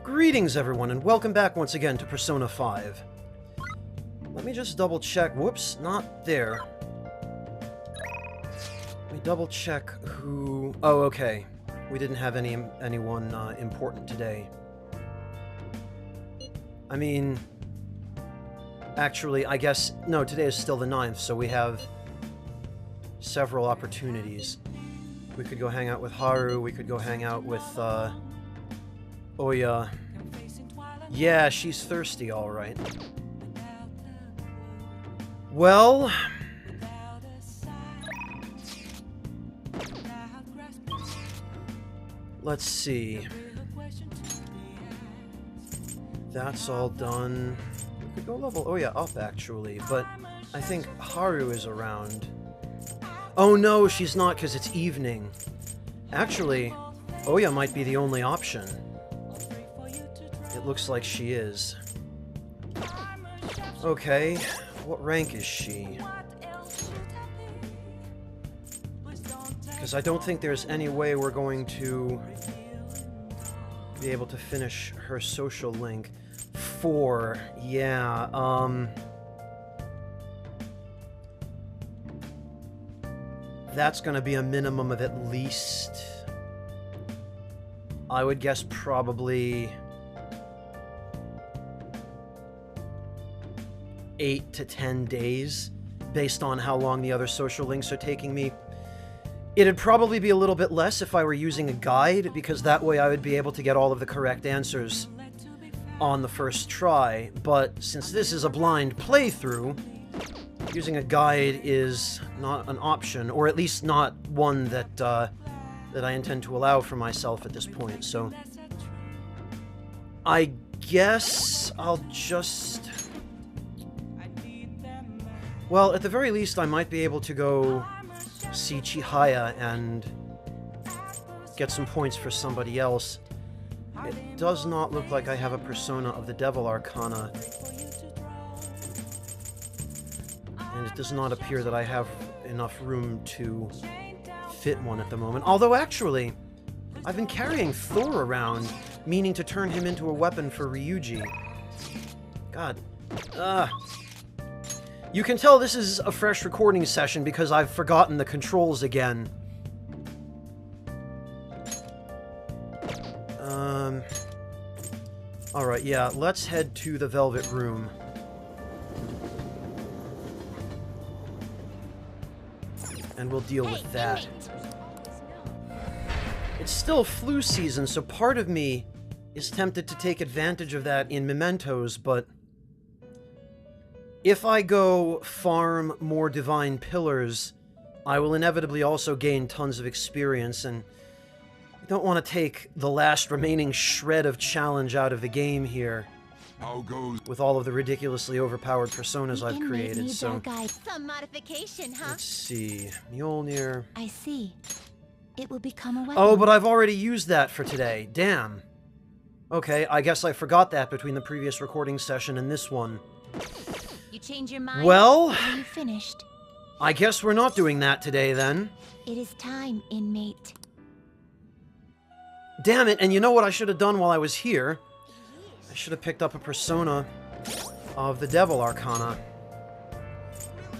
Greetings everyone, and welcome back once again to Persona 5. Let me just double check. Whoops, not there. Let me double check who... Oh, okay. We didn't have anyone important today. I mean... Actually, I guess... No, today is still the 9th, so we have several opportunities. We could go hang out with Haru, we could go hang out with, Oya. Yeah, she's thirsty, alright. Well... Let's see. That's all done. We could go level Oya up, actually, but I think Haru is around. Oh no, she's not, because it's evening. Actually, Oya might be the only option. It looks like she is. Okay, what rank is she? Because I don't think there's any way we're going to be able to finish her social link. 4, yeah, that's gonna be a minimum of at least... I would guess probably... 8 to 10 days, based on how long the other social links are taking me. It'd probably be a little bit less if I were using a guide, because that way I would be able to get all of the correct answers on the first try, but since this is a blind playthrough, using a guide is not an option, or at least not one that, that I intend to allow for myself at this point, so... I guess I'll just... Well, at the very least, I might be able to go see Chihaya and get some points for somebody else. It does not look like I have a persona of the Devil Arcana. And it does not appear that I have enough room to fit one at the moment. Although, actually, I've been carrying Thor around, meaning to turn him into a weapon for Ryuji. God. You can tell this is a fresh recording session because I've forgotten the controls again. Alright, yeah, let's head to the Velvet Room. And we'll deal with that. It's still flu season, so part of me is tempted to take advantage of that in mementos, but... If I go farm more Divine Pillars, I will inevitably also gain tons of experience, and I don't want to take the last remaining shred of challenge out of the game here. How goes? With all of the ridiculously overpowered personas I've created, so... Some modification, huh? Let's see... Mjolnir... I see. It will become a weapon. Oh, but I've already used that for today. Damn. Okay, I guess I forgot that between the previous recording session and this one. You change your mind? Well... Are you finished? I guess we're not doing that today, then. It is time, inmate. Damn it, and you know what I should have done while I was here? I should have picked up a persona of the Devil Arcana.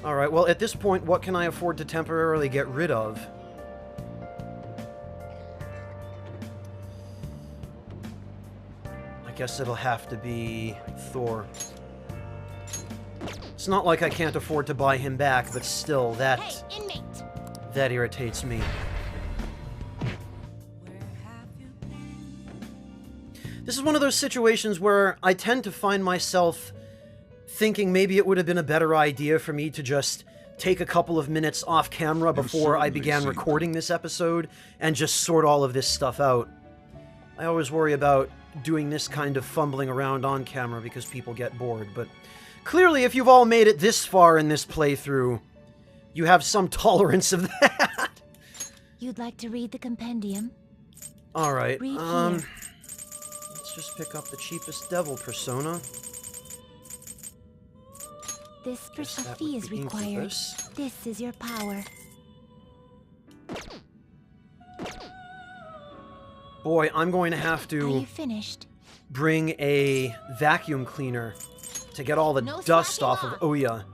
Alright, well, at this point, what can I afford to temporarily get rid of? I guess it'll have to be Thor. It's not like I can't afford to buy him back, but still, that... Hey, inmate! That irritates me. This is one of those situations where I tend to find myself thinking maybe it would have been a better idea for me to just take a couple of minutes off camera before I began recording this episode and just sort all of this stuff out. I always worry about doing this kind of fumbling around on camera because people get bored, but clearly if you've all made it this far in this playthrough, you have some tolerance of that. You'd like to read the compendium? Alright, Read here. Let's just pick up the cheapest devil persona. This Guess that fee would is be required. Incubus. This is your power. Boy, I'm going to have Are to... you finished? bring a vacuum cleaner to get all the No dust slacking off of off. Oya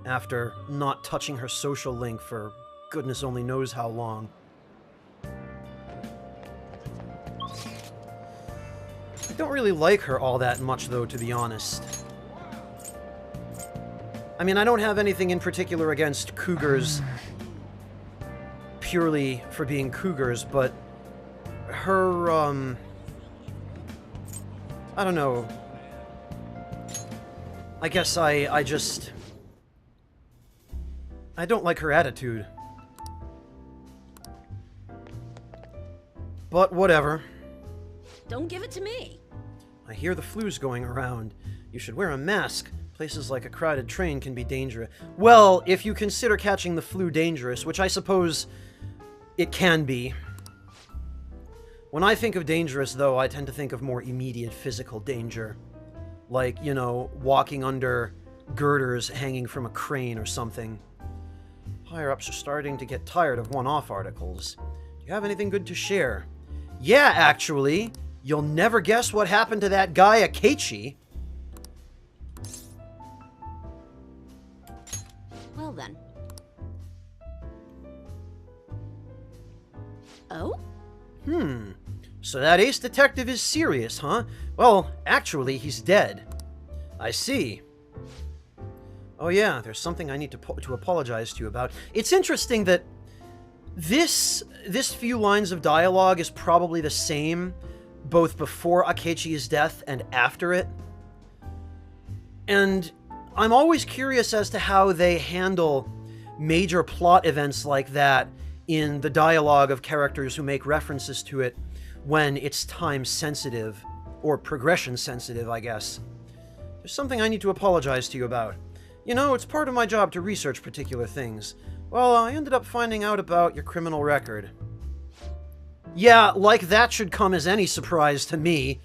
after not touching her social link for goodness only knows how long. I don't really like her all that much, though, to be honest. I mean, I don't have anything in particular against cougars purely for being cougars, but her, I don't know. I guess I just... I don't like her attitude. But whatever. Don't give it to me. I hear the flu's going around. You should wear a mask. Places like a crowded train can be dangerous. Well, if you consider catching the flu dangerous, which I suppose it can be. When I think of dangerous, though, I tend to think of more immediate physical danger. Like, you know, walking under girders hanging from a crane or something. Higher-ups are starting to get tired of one-off articles. Do you have anything good to share? Yeah, actually. You'll never guess what happened to that guy Akechi. Well then. Oh? So that ace detective is serious, huh? Well, actually, he's dead. I see. Oh yeah, there's something I need to apologize to you about. It's interesting that this few lines of dialogue is probably the same both before Akechi's death and after it. And I'm always curious as to how they handle major plot events like that in the dialogue of characters who make references to it when it's time sensitive, or progression sensitive, I guess. There's something I need to apologize to you about. You know, it's part of my job to research particular things. Well, I ended up finding out about your criminal record. Yeah, like that should come as any surprise to me.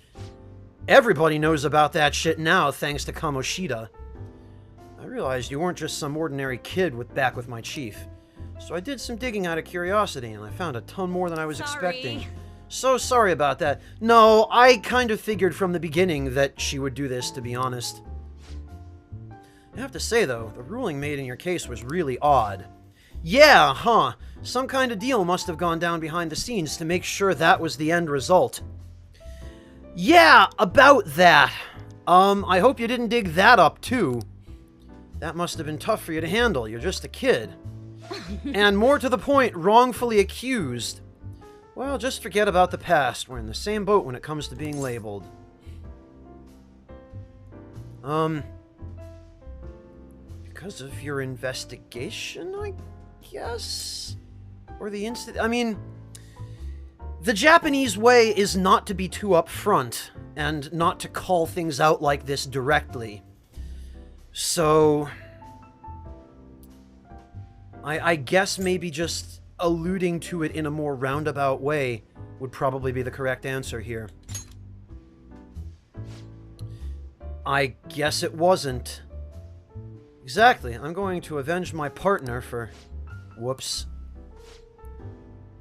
Everybody knows about that shit now, thanks to Kamoshida. I realized you weren't just some ordinary kid back with my chief. So I did some digging out of curiosity, and I found a ton more than I was expecting. So sorry about that. No, I kind of figured from the beginning that she would do this, to be honest. I have to say, though, the ruling made in your case was really odd. Yeah, huh. Some kind of deal must have gone down behind the scenes to make sure that was the end result. Yeah, about that. I hope you didn't dig that up, too. That must have been tough for you to handle. You're just a kid. And more to the point, wrongfully accused. Well, just forget about the past. We're in the same boat when it comes to being labeled. Because of your investigation, I guess? Or the incident? I mean, the Japanese way is not to be too upfront, and not to call things out like this directly. So, I guess maybe just alluding to it in a more roundabout way would probably be the correct answer here. I guess it wasn't. Exactly, I'm going to avenge my partner for... Whoops.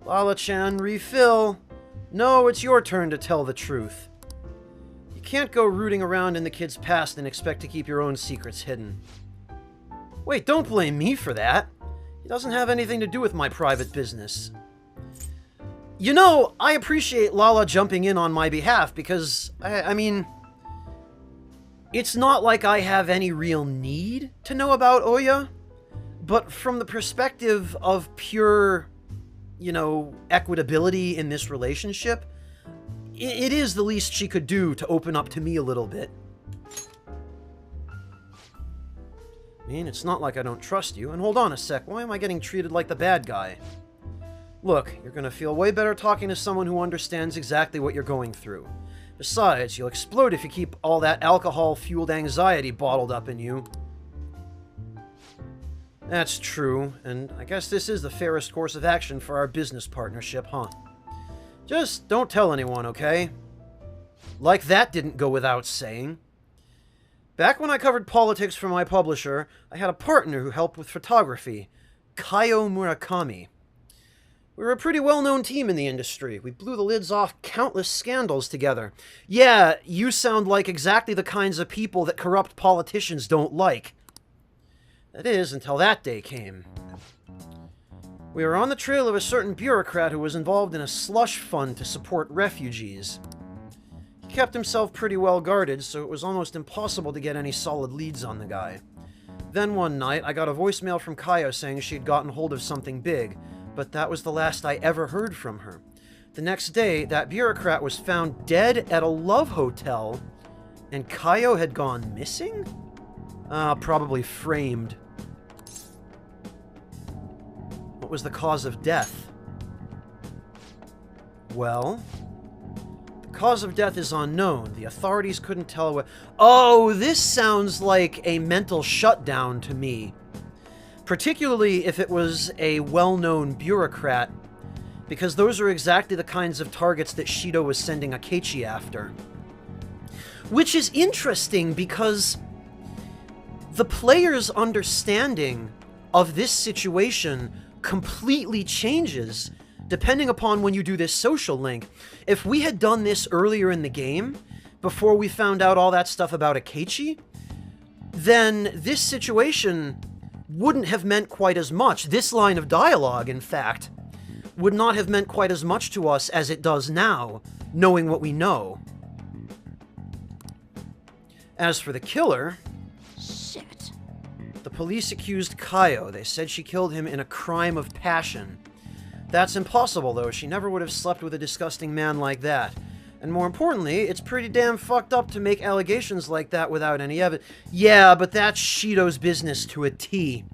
Lala-chan, refill. No, it's your turn to tell the truth. You can't go rooting around in the kid's past and expect to keep your own secrets hidden. Wait, don't blame me for that. It doesn't have anything to do with my private business. You know, I appreciate Lala jumping in on my behalf because, I mean... It's not like I have any real need to know about Oya, but from the perspective of pure, you know, equitability in this relationship, it is the least she could do to open up to me a little bit. I mean, it's not like I don't trust you. And hold on a sec, why am I getting treated like the bad guy? Look, you're gonna feel way better talking to someone who understands exactly what you're going through. Besides, you'll explode if you keep all that alcohol-fueled anxiety bottled up in you. That's true, and I guess this is the fairest course of action for our business partnership, huh? Just don't tell anyone, okay? Like that didn't go without saying. Back when I covered politics for my publisher, I had a partner who helped with photography, Kaio Murakami. We were a pretty well-known team in the industry. We blew the lids off countless scandals together. Yeah, you sound like exactly the kinds of people that corrupt politicians don't like. That is, until that day came. We were on the trail of a certain bureaucrat who was involved in a slush fund to support refugees. He kept himself pretty well guarded, so it was almost impossible to get any solid leads on the guy. Then one night, I got a voicemail from Kaya saying she had gotten hold of something big, but that was the last I ever heard from her. The next day, that bureaucrat was found dead at a love hotel, and Kaio had gone missing? Probably framed. What was the cause of death? Well, the cause of death is unknown. The authorities couldn't tell what... Oh, this sounds like a mental shutdown to me. Particularly if it was a well-known bureaucrat, because those are exactly the kinds of targets that Shido was sending Akechi after. Which is interesting because the player's understanding of this situation completely changes depending upon when you do this social link. If we had done this earlier in the game, before we found out all that stuff about Akechi, then this situation wouldn't have meant quite as much. This line of dialogue, in fact, would not have meant quite as much to us as it does now, knowing what we know. As for the killer... Shit. The police accused Kaio. They said she killed him in a crime of passion. That's impossible, though. She never would have slept with a disgusting man like that. And more importantly, it's pretty damn fucked up to make allegations like that without any evidence. Yeah, but that's Shido's business to a T.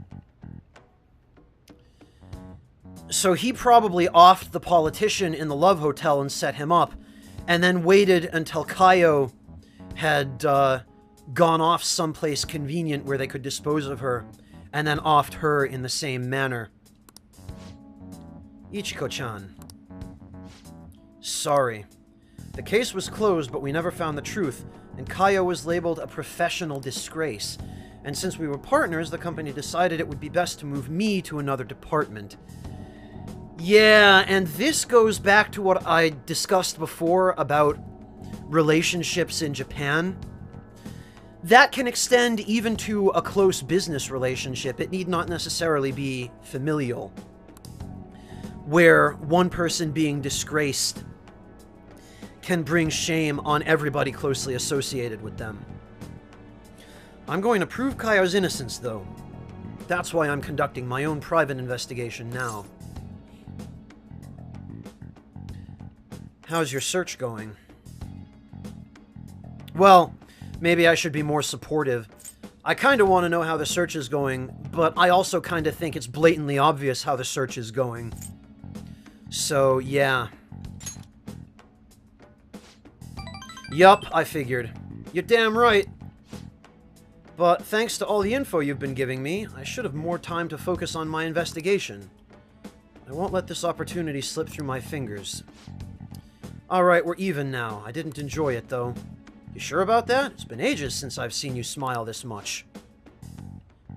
So he probably offed the politician in the Love Hotel and set him up, and then waited until Kaio had gone off someplace convenient where they could dispose of her, and then offed her in the same manner. Ichiko-chan. Sorry. The case was closed, but we never found the truth, and Kaio was labeled a professional disgrace. And since we were partners, the company decided it would be best to move me to another department. Yeah, and this goes back to what I discussed before about relationships in Japan. That can extend even to a close business relationship. It need not necessarily be familial, where one person being disgraced can bring shame on everybody closely associated with them. I'm going to prove Kaio's innocence, though. That's why I'm conducting my own private investigation now. How's your search going? Well, maybe I should be more supportive. I kind of want to know how the search is going, but I also kind of think it's blatantly obvious how the search is going. So, yeah. Yup, I figured. You're damn right. But thanks to all the info you've been giving me, I should have more time to focus on my investigation. I won't let this opportunity slip through my fingers. Alright, we're even now. I didn't enjoy it, though. You sure about that? It's been ages since I've seen you smile this much.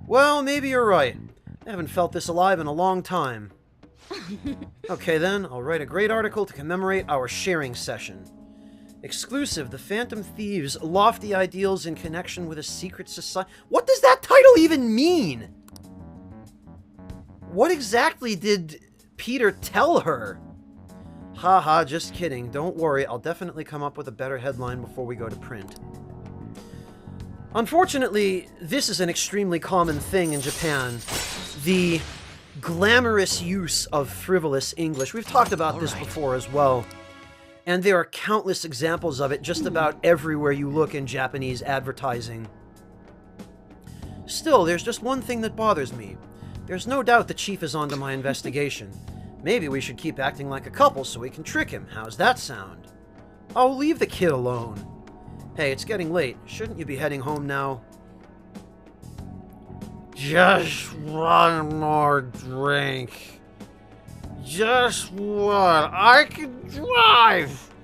Well, maybe you're right. I haven't felt this alive in a long time. Okay then, I'll write a great article to commemorate our sharing session. Exclusive, the Phantom Thieves' lofty ideals in connection with a secret society. What does that title even mean? What exactly did Peter tell her? Haha, just kidding. Don't worry, I'll definitely come up with a better headline before we go to print. Unfortunately, this is an extremely common thing in Japan. The glamorous use of frivolous English. We've talked about this before as well. And there are countless examples of it just about everywhere you look in Japanese advertising. Still, there's just one thing that bothers me. There's no doubt the chief is onto my investigation. Maybe we should keep acting like a couple so we can trick him. How's that sound? Oh, leave the kid alone. Hey, it's getting late. Shouldn't you be heading home now? Just one more drink. Just one. I can drive.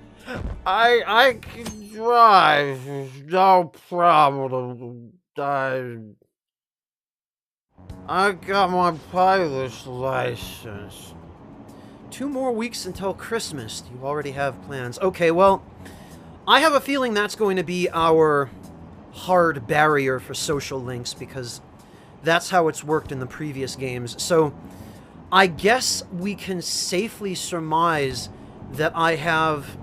I can drive. No problem. I got my pilot's license. 2 more weeks until Christmas. Do you already have plans? Okay, well, I have a feeling that's going to be our hard barrier for social links, because that's how it's worked in the previous games. So I guess we can safely surmise that I have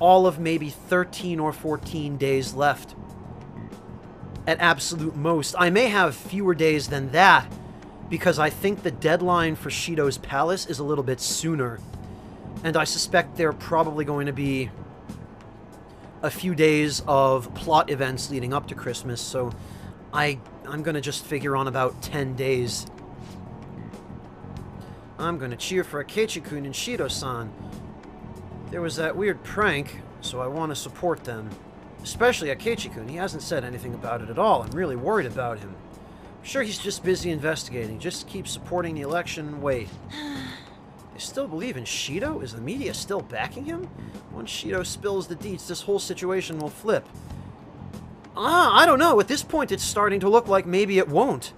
all of maybe 13 or 14 days left at absolute most. I may have fewer days than that, because I think the deadline for Shido's Palace is a little bit sooner. And I suspect there are probably going to be a few days of plot events leading up to Christmas, so I'm going to just figure on about 10 days. I'm going to cheer for Akechi-kun and Shido-san. There was that weird prank, so I want to support them. Especially Akechi-kun. He hasn't said anything about it at all. I'm really worried about him. I'm sure he's just busy investigating. Just keep supporting the election and wait. They still believe in Shido? Is the media still backing him? Once Shido spills the deets, this whole situation will flip. I don't know. At this point, it's starting to look like maybe it won't.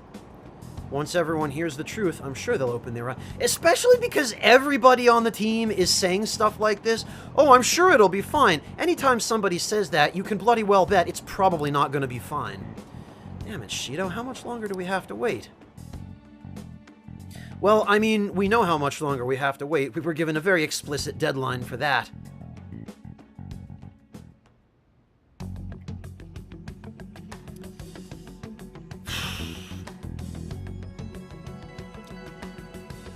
Once everyone hears the truth, I'm sure they'll open their eyes. Especially because everybody on the team is saying stuff like this. Oh, I'm sure it'll be fine. Anytime somebody says that, you can bloody well bet it's probably not going to be fine. Damn it, Shido, how much longer do we have to wait? Well, I mean, we know how much longer we have to wait. We were given a very explicit deadline for that.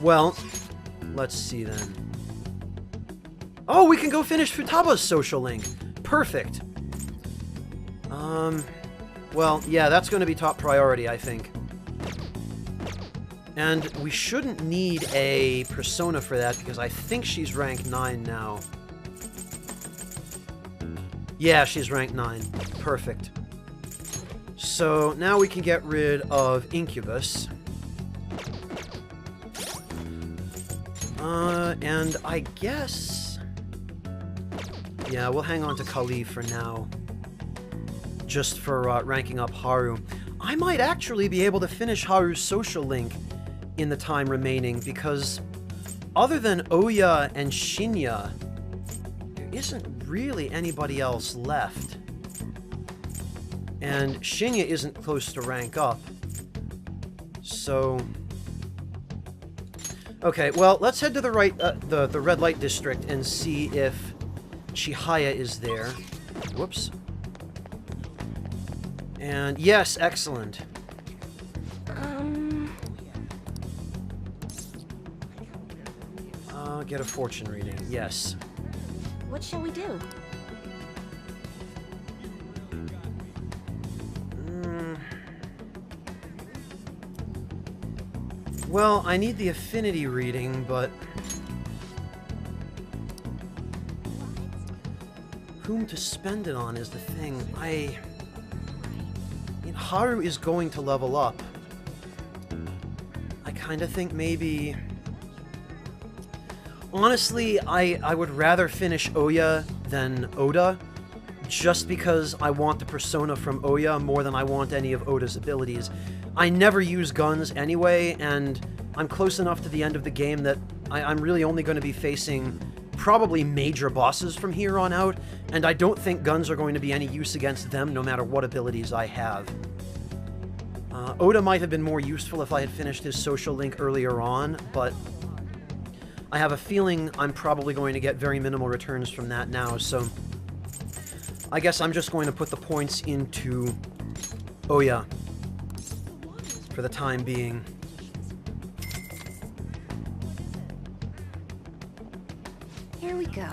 Well, let's see then. Oh, we can go finish Futaba's social link. Perfect. Well, yeah, that's going to be top priority, I think. And we shouldn't need a persona for that, because I think she's rank 9 now. Yeah, she's rank 9. Perfect. So, now we can get rid of Incubus. And I guess... yeah, we'll hang on to Kali for now. Just for ranking up Haru. I might actually be able to finish Haru's social link in the time remaining, because other than Oya and Shinya, there isn't really anybody else left. And Shinya isn't close to rank up. So... okay, well, let's head to the right, the red light district and see if Chihaya is there. Whoops. And yes, excellent. Get a fortune reading. Yes. What shall we do? Well, I need the affinity reading, but... whom to spend it on is the thing. I mean, Haru is going to level up. I kind of think maybe... honestly, I would rather finish Oya than Oda, just because I want the persona from Oya more than I want any of Oda's abilities. I never use guns anyway, and I'm close enough to the end of the game that I'm really only going to be facing probably major bosses from here on out, and I don't think guns are going to be any use against them no matter what abilities I have. Oda might have been more useful if I had finished his social link earlier on, but I have a feeling I'm probably going to get very minimal returns from that now, so I guess I'm just going to put the points into Oya for the time being. Here we go.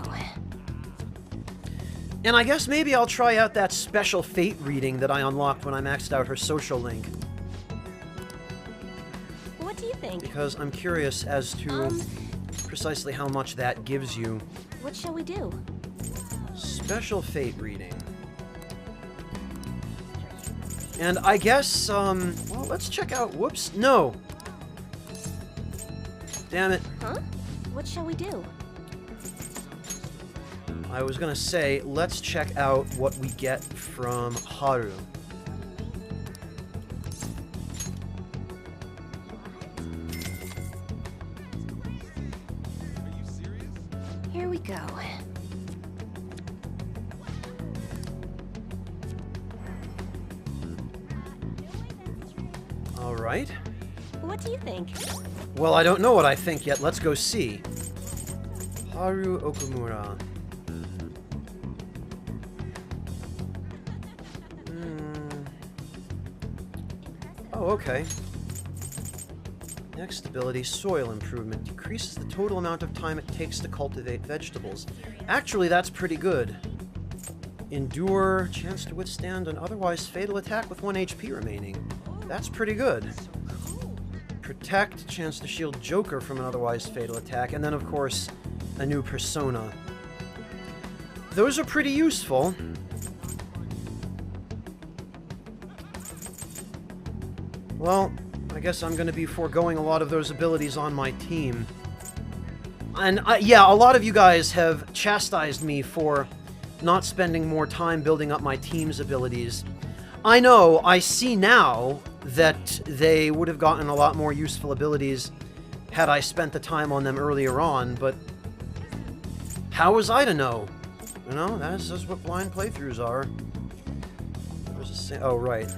And I guess maybe I'll try out that special fate reading that I unlocked when I maxed out her social link. What do you think? Because I'm curious as to precisely how much that gives you. What shall we do? Special fate reading. And I guess, well, let's check out... whoops, no! Damn it. Huh? What shall we do? I was gonna say, let's check out what we get from Haru. Alright. What do you think? Well, I don't know what I think yet. Let's go see. Haru Okumura. Oh, okay. Next ability, soil improvement. Decreases the total amount of time it takes to cultivate vegetables. Actually, that's pretty good. Endure, chance to withstand an otherwise fatal attack with 1 HP remaining. That's pretty good. Protect, chance to shield Joker from an otherwise fatal attack, and then, of course, a new persona. Those are pretty useful. Well, I guess I'm going to be foregoing a lot of those abilities on my team. And, yeah, a lot of you guys have chastised me for not spending more time building up my team's abilities. I know, I see now that they would have gotten a lot more useful abilities had I spent the time on them earlier on, but how was I to know? You know, that's just what blind playthroughs are. Oh, right.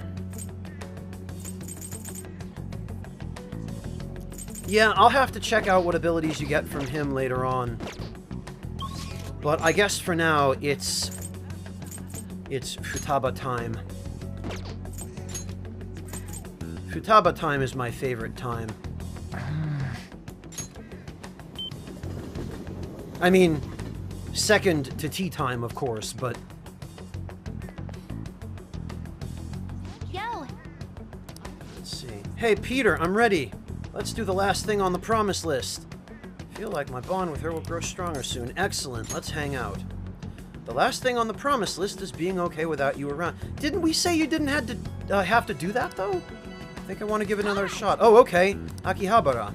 Yeah, I'll have to check out what abilities you get from him later on. But I guess for now, it's Futaba time. Futaba time is my favorite time. I mean, second to tea time, of course, but... Yo! Let's see. Hey, Peter, I'm ready. Let's do the last thing on the promise list. Feel like my bond with her will grow stronger soon. Excellent. Let's hang out. The last thing on the promise list is being okay without you around. Didn't we say you didn't have to do that, though? I think I want to give it another shot. Oh, okay. Akihabara.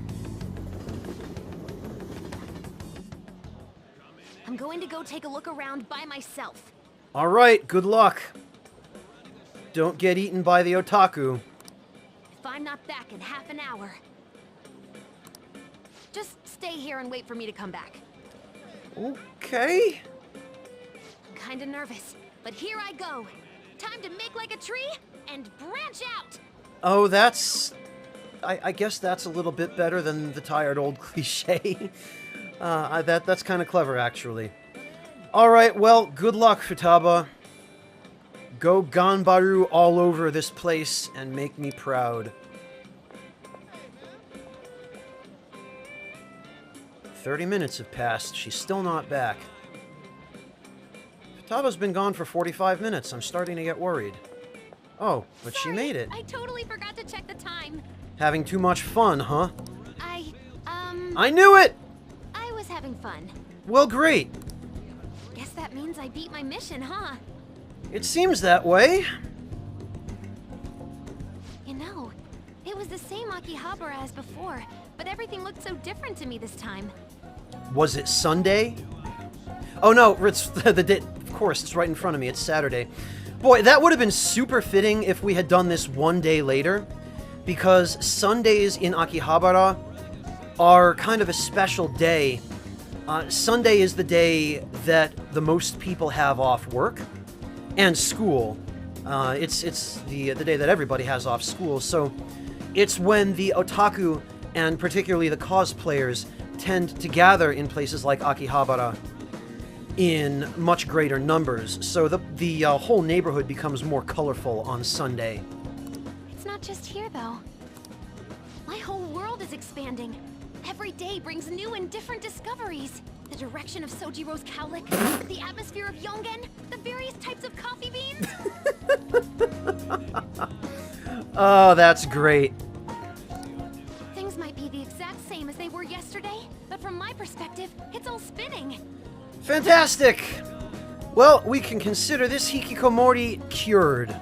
I'm going to go take a look around by myself. All right. Good luck. Don't get eaten by the otaku. If I'm not back in half an hour... Just stay here and wait for me to come back. Okay. I'm kinda nervous, but here I go. Time to make like a tree and branch out! Oh, that's... I guess that's a little bit better than the tired old cliche. That's kind of clever, actually. Alright, well, good luck, Futaba. Go Ganbaru all over this place and make me proud. 30 minutes have passed. She's still not back. Futaba's been gone for 45 minutes. I'm starting to get worried. Oh, but Sorry, she made it. I totally forgot to check the time. Having too much fun, huh? I I knew it! I was having fun. Well, great. Guess that means I beat my mission, huh? It seems that way. You know, it was the same Akihabara as before, but everything looked so different to me this time. Was it Sunday? Oh no, it's the day. Of course, it's right in front of me. It's Saturday. Boy, that would have been super fitting if we had done this one day later, because Sundays in Akihabara are kind of a special day. Sunday is the day that the most people have off work and school. It's the day that everybody has off school, so it's when the otaku and particularly the cosplayers tend to gather in places like Akihabara in much greater numbers, so the whole neighborhood becomes more colorful on Sunday. It's not just here, though. My whole world is expanding. Every day brings new and different discoveries. The direction of Sojiro's cowlick, the atmosphere of Yongen, the various types of coffee beans. Oh, that's great. Things might be the exact same as they were yesterday, but from my perspective, it's all spinning. Fantastic! Well, we can consider this hikikomori cured.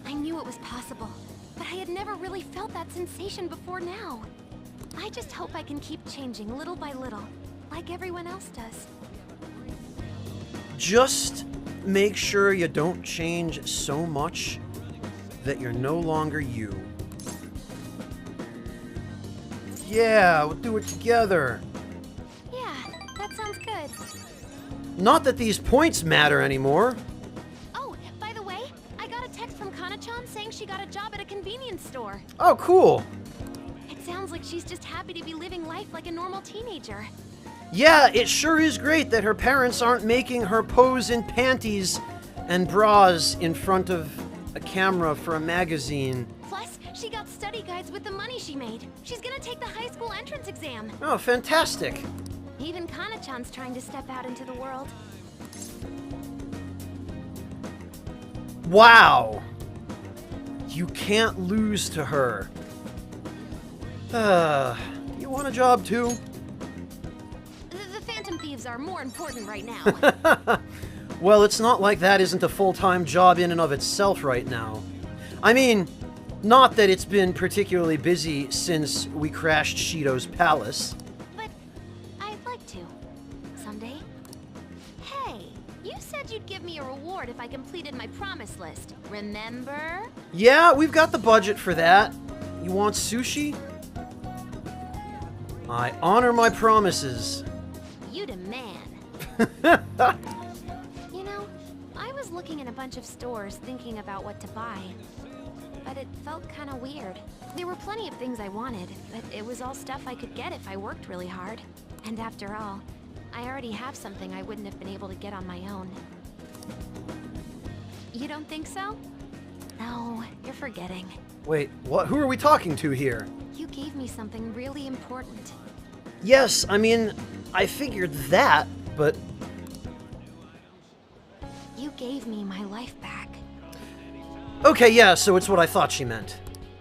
I knew it was possible, but I had never really felt that sensation before now. I just hope I can keep changing little by little, like everyone else does. Just make sure you don't change so much that you're no longer you. Yeah, we'll do it together. Yeah, that sounds good. Not that these points matter anymore. Oh, by the way, I got a text from Kana-chan saying she got a job at a convenience store. Oh, cool. It sounds like she's just happy to be living life like a normal teenager. Yeah, it sure is great that her parents aren't making her pose in panties and bras in front of a camera for a magazine. Plus, she got study guides with the money she made. She's gonna take the high school entrance exam. Oh, fantastic. Even Kana-chan's trying to step out into the world. Wow. You can't lose to her. You want a job too? The Phantom Thieves are more important right now. Well, it's not like that isn't a full-time job in and of itself right now. I mean, not that it's been particularly busy since we crashed Shido's palace. But I'd like to. Someday. Hey, you said you'd give me a reward if I completed my promise list. Remember? Yeah, we've got the budget for that. You want sushi? I honor my promises. You the man. You know, I was looking in a bunch of stores thinking about what to buy. But it felt kind of weird. There were plenty of things I wanted, but it was all stuff I could get if I worked really hard. And after all, I already have something I wouldn't have been able to get on my own. You don't think so? No, you're forgetting. Wait, what? Who are we talking to here? You gave me something really important. Yes, I mean, I figured that, but... You gave me my life back. Okay, yeah, so it's what I thought she meant.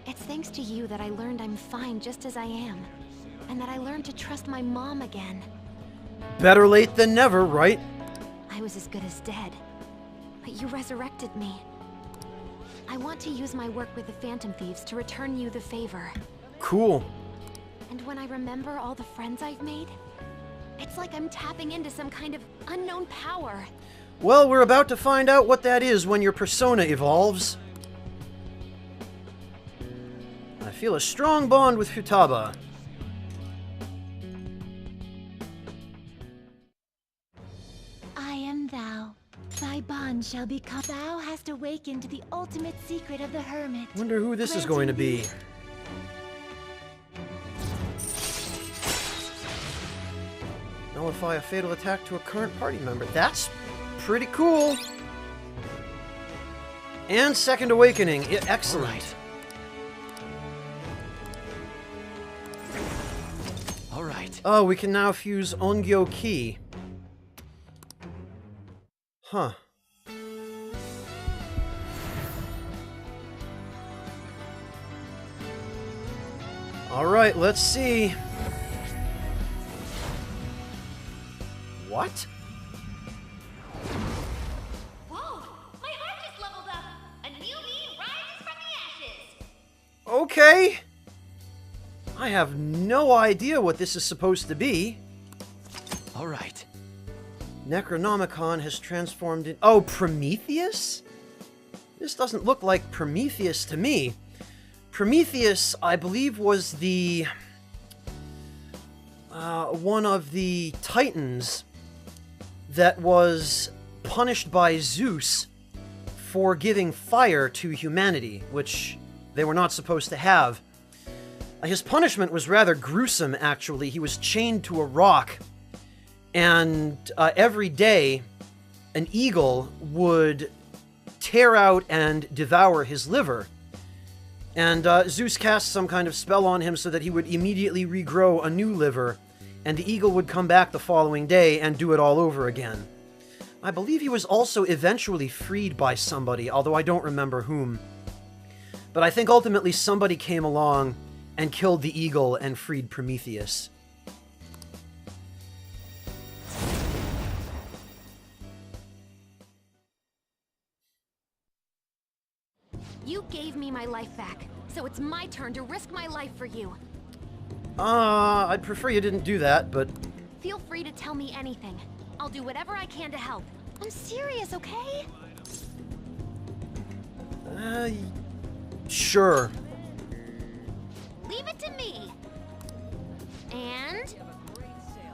It's thanks to you that I learned I'm fine just as I am. And that I learned to trust my mom again. Better late than never, right? I was as good as dead. But you resurrected me. I want to use my work with the Phantom Thieves to return you the favor. Cool. And when I remember all the friends I've made, it's like I'm tapping into some kind of unknown power. Well, we're about to find out what that is when your persona evolves. I feel a strong bond with Futaba. I am thou. Thy bond shall become. Thou hast awakened the ultimate secret of the hermit. Wonder who this is going to be. Nullify a fatal attack to a current party member. That's pretty cool. And Second Awakening. Excellent. All right. Oh, we can now fuse Ongyo Ki. Huh. Alright, let's see. What? Whoa! My heart just leveled up! A new me rises from the ashes! Okay. I have no idea what this is supposed to be. All right. Necronomicon has transformed in... Oh, Prometheus? This doesn't look like Prometheus to me. Prometheus, I believe, was the... one of the Titans that was punished by Zeus for giving fire to humanity, which they were not supposed to have. His punishment was rather gruesome, actually. He was chained to a rock, and every day, an eagle would tear out and devour his liver. And Zeus cast some kind of spell on him so that he would immediately regrow a new liver, and the eagle would come back the following day and do it all over again. I believe he was also eventually freed by somebody, although I don't remember whom. But I think ultimately somebody came along and killed the eagle and freed Prometheus. You gave me my life back, so it's my turn to risk my life for you. I'd prefer you didn't do that, but... Feel free to tell me anything. I'll do whatever I can to help. I'm serious, okay? Sure. Leave it to me. And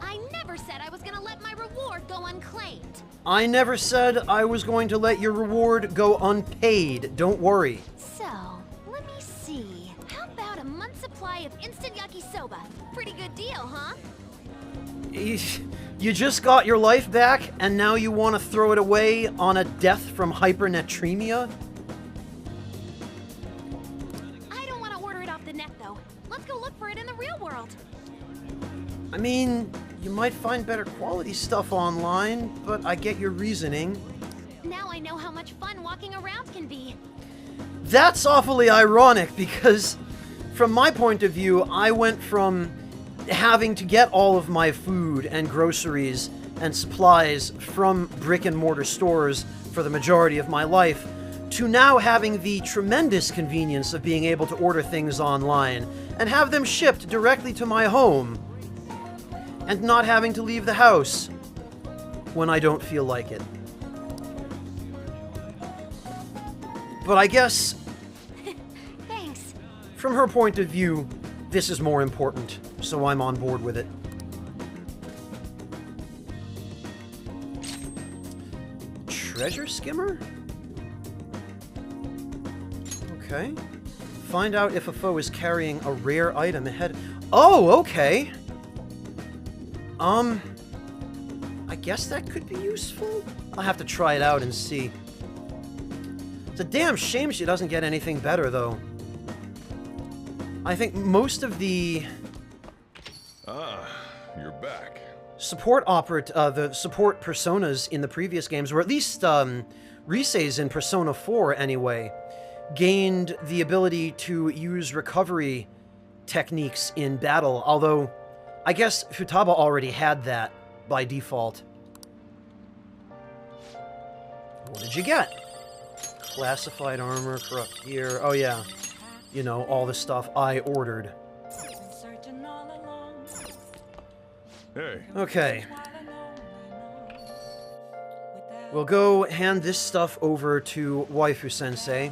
I never said I was gonna let my reward go unclaimed. I never said I was going to let your reward go unpaid. Don't worry. So, supply of instant yakisoba. Pretty good deal, huh? You just got your life back, and now you want to throw it away on a death from hypernatremia? I don't want to order it off the net, though. Let's go look for it in the real world. I mean, you might find better quality stuff online, but I get your reasoning. Now I know how much fun walking around can be. That's awfully ironic, because from my point of view, I went from having to get all of my food and groceries and supplies from brick-and-mortar stores for the majority of my life, to now having the tremendous convenience of being able to order things online and have them shipped directly to my home, and not having to leave the house when I don't feel like it. But I guess, Thanks. from her point of view, this is more important, so I'm on board with it. Treasure skimmer? Okay. Find out if a foe is carrying a rare item ahead. Oh, okay. I guess that could be useful? I'll have to try it out and see. It's a damn shame she doesn't get anything better, though. I think most of the You're back. support the support personas in the previous games, or at least Riseis in Persona 4 anyway, gained the ability to use recovery techniques in battle, although I guess Futaba already had that by default. What did you get? Classified armor, corrupt gear. Oh yeah. You know, all the stuff I ordered. Hey. Okay. We'll go hand this stuff over to Waifu-sensei.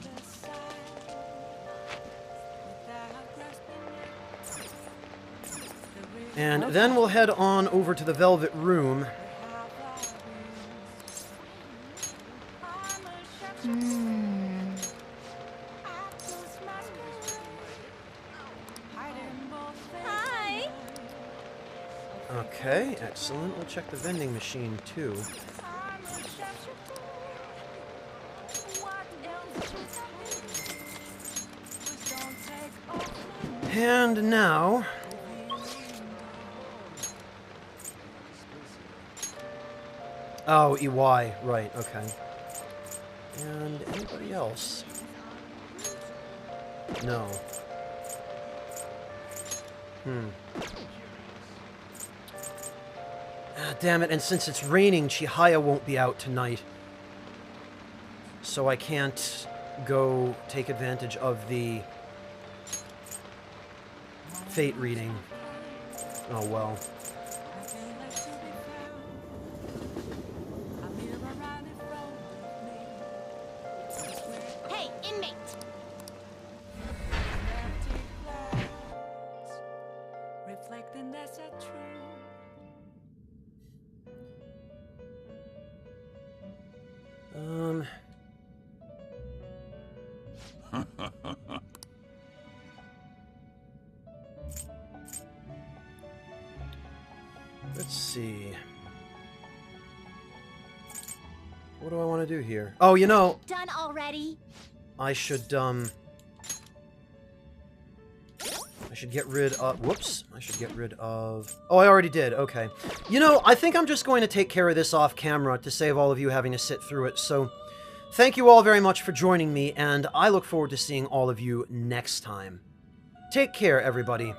And then we'll head on over to the Velvet Room. Hi. Okay, excellent. We'll check the vending machine, too. And now... Oh, EY. Right, okay. And anybody else? No. Ah, damn it, and since it's raining, Chihaya won't be out tonight. So I can't go take advantage of the fate reading. Oh well. Hey, inmate. Reflecting that's a truth. Let's see. What do I want to do here? Oh, you know, Done already? I should get rid of... Whoops. I should get rid of... Oh, I already did. Okay. You know, I think I'm just going to take care of this off camera to save all of you having to sit through it. So, thank you all very much for joining me, and I look forward to seeing all of you next time. Take care, everybody.